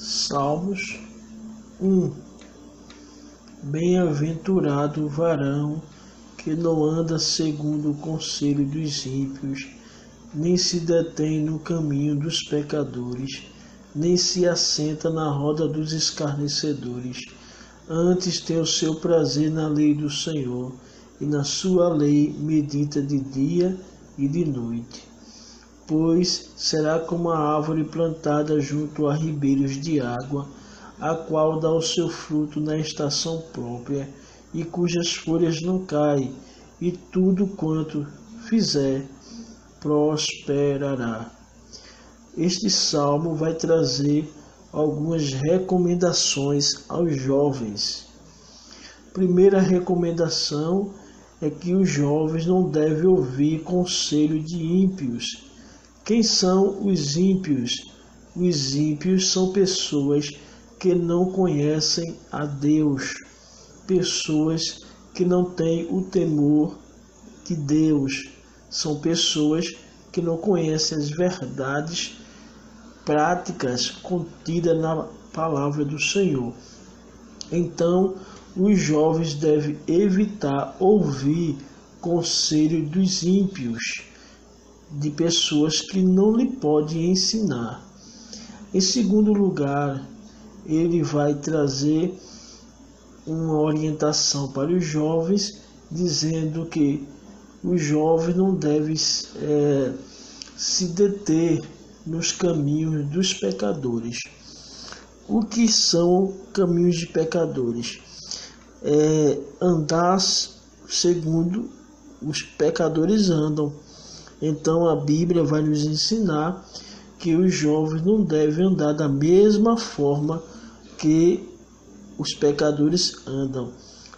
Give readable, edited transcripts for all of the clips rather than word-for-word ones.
Salmos 1. Bem-aventurado o varão que não anda segundo o conselho dos ímpios, nem se detém no caminho dos pecadores, nem se assenta na roda dos escarnecedores. Antes tem o seu prazer na lei do Senhor, e na sua lei medita de dia e de noite. Pois será como a árvore plantada junto a ribeiros de água, a qual dá o seu fruto na estação própria, e cujas folhas não caem, e tudo quanto fizer prosperará. Este salmo vai trazer algumas recomendações aos jovens. Primeira recomendação é que os jovens não devem ouvir conselho de ímpios. Quem são os ímpios? Os ímpios são pessoas que não conhecem a Deus, pessoas que não têm o temor de Deus, são pessoas que não conhecem as verdades práticas contidas na palavra do Senhor. Então, os jovens devem evitar ouvir conselho dos ímpios, de pessoas que não lhe podem ensinar. Em segundo lugar, ele vai trazer uma orientação para os jovens, dizendo que os jovens não devem se deter nos caminhos dos pecadores. O que são caminhos de pecadores? Andar segundo os pecadores andam. Então a Bíblia vai nos ensinar que os jovens não devem andar da mesma forma que os pecadores andam.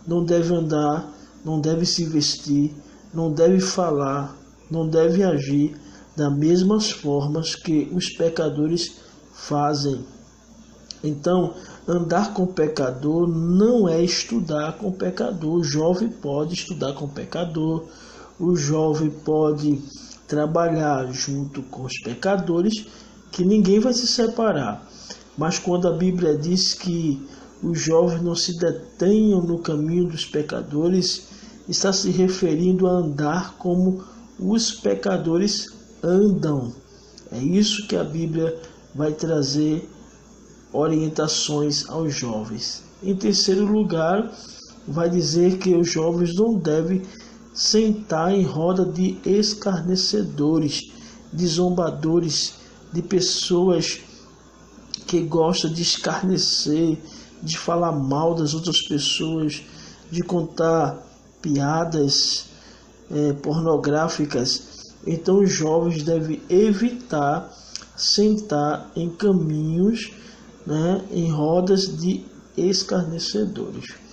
Não devem andar, não devem se vestir, não devem falar, não devem agir das mesmas formas que os pecadores fazem. Então, andar com pecador não é estudar com pecador. O jovem pode estudar com pecador, o jovem pode trabalhar junto com os pecadores, que ninguém vai se separar. Mas quando a Bíblia diz que os jovens não se detenham no caminho dos pecadores, está se referindo a andar como os pecadores andam. É isso que a Bíblia vai trazer orientações aos jovens. Em terceiro lugar, vai dizer que os jovens não devem sentar em roda de escarnecedores, de zombadores, de pessoas que gostam de escarnecer, de falar mal das outras pessoas, de contar piadas pornográficas. Então os jovens devem evitar sentar em caminhos, em rodas de escarnecedores.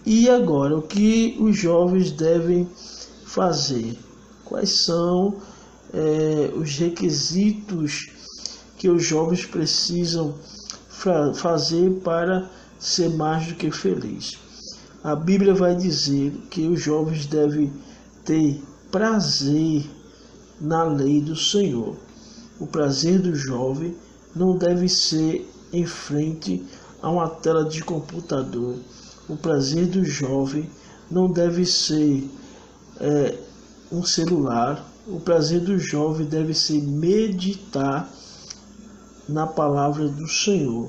E agora, o que os jovens devem fazer? Quais são os requisitos que os jovens precisam fazer para ser mais do que feliz? A Bíblia vai dizer que os jovens devem ter prazer na lei do Senhor. O prazer do jovem não deve ser em frente a uma tela de computador. O prazer do jovem não deve ser um celular. O prazer do jovem deve ser meditar na palavra do Senhor.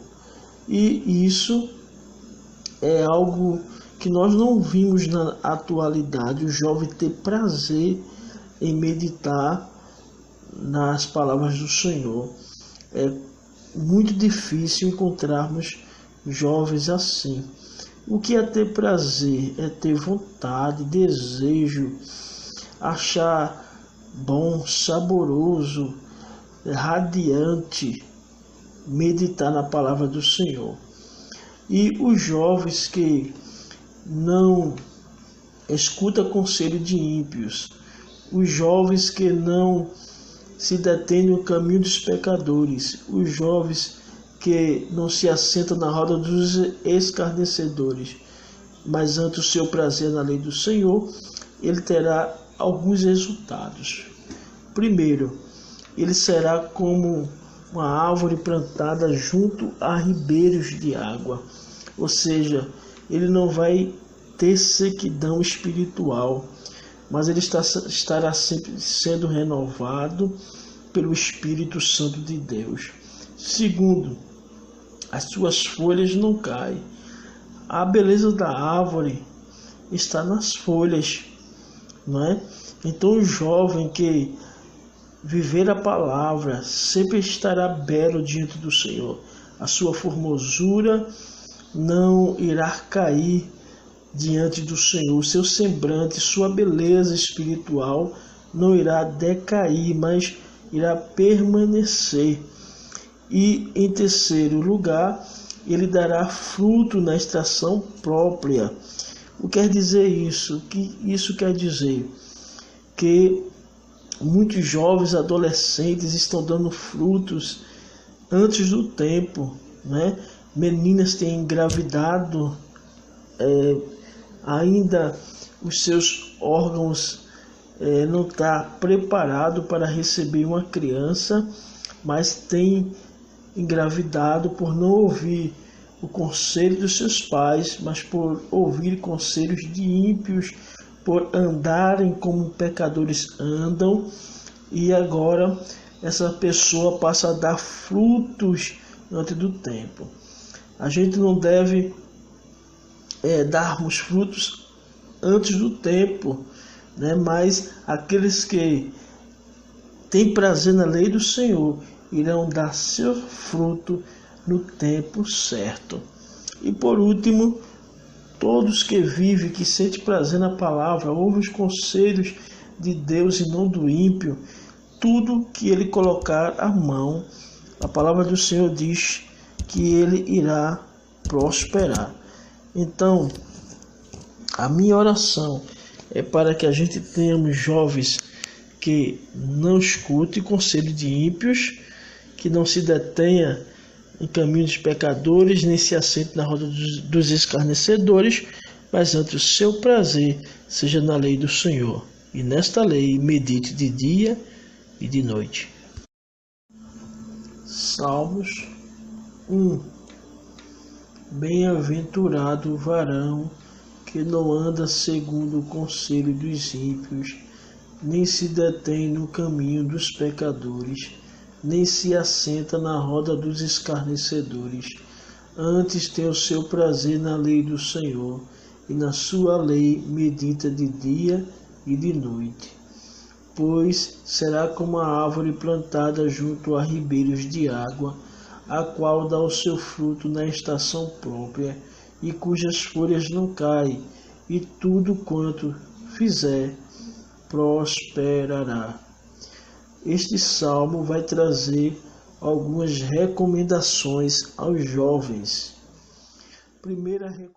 E isso é algo que nós não vimos na atualidade. O jovem ter prazer em meditar nas palavras do Senhor. É muito difícil encontrarmos jovens assim. O que é ter prazer? É ter vontade, desejo, achar bom, saboroso, radiante, meditar na palavra do Senhor. E os jovens que não escutam conselho de ímpios, os jovens que não se detêm no caminho dos pecadores, os jovens que não se assentam na roda dos escarnecedores, mas ante o seu prazer na lei do Senhor, ele terá alguns resultados. Primeiro, ele será como uma árvore plantada junto a ribeiros de água. Ou seja, ele não vai ter sequidão espiritual, mas ele estará sempre sendo renovado pelo Espírito Santo de Deus. Segundo, as suas folhas não caem. A beleza da árvore está nas folhas, não é? Então o jovem que viver a palavra sempre estará belo diante do Senhor. A sua formosura não irá cair diante do Senhor. Seu semblante, sua beleza espiritual não irá decair, mas irá permanecer. E em terceiro lugar, ele dará fruto na estação própria. O que quer dizer isso? O que isso quer dizer? Que muitos jovens adolescentes estão dando frutos antes do tempo, né? Meninas têm engravidado, ainda os seus órgãos não estão preparados para receber uma criança, mas têm engravidado por não ouvir o conselho dos seus pais, mas por ouvir conselhos de ímpios, por andarem como pecadores andam, e agora essa pessoa passa a dar frutos antes do tempo. A gente não deve darmos frutos antes do tempo, né? Mas aqueles que têm prazer na lei do Senhor irão dar seu fruto no tempo certo. E por último, todos que vivem, que sentem prazer na palavra, ouvem os conselhos de Deus e não do ímpio, tudo que ele colocar a mão, a palavra do Senhor diz que ele irá prosperar. Então, a minha oração é para que a gente tenhamos jovens que não escutem conselho de ímpios, que não se detenha em caminho dos pecadores, nem se assente na roda dos escarnecedores, mas ante o seu prazer seja na lei do Senhor, e nesta lei medite de dia e de noite. Salmos 1. Bem-aventurado o varão que não anda segundo o conselho dos ímpios, nem se detém no caminho dos pecadores, nem se assenta na roda dos escarnecedores. Antes tem o seu prazer na lei do Senhor, e na sua lei medita de dia e de noite. Pois será como a árvore plantada junto a ribeiros de água, a qual dá o seu fruto na estação própria, e cujas folhas não caem, e tudo quanto fizer prosperará. Este salmo vai trazer algumas recomendações aos jovens. Primeira recomendação: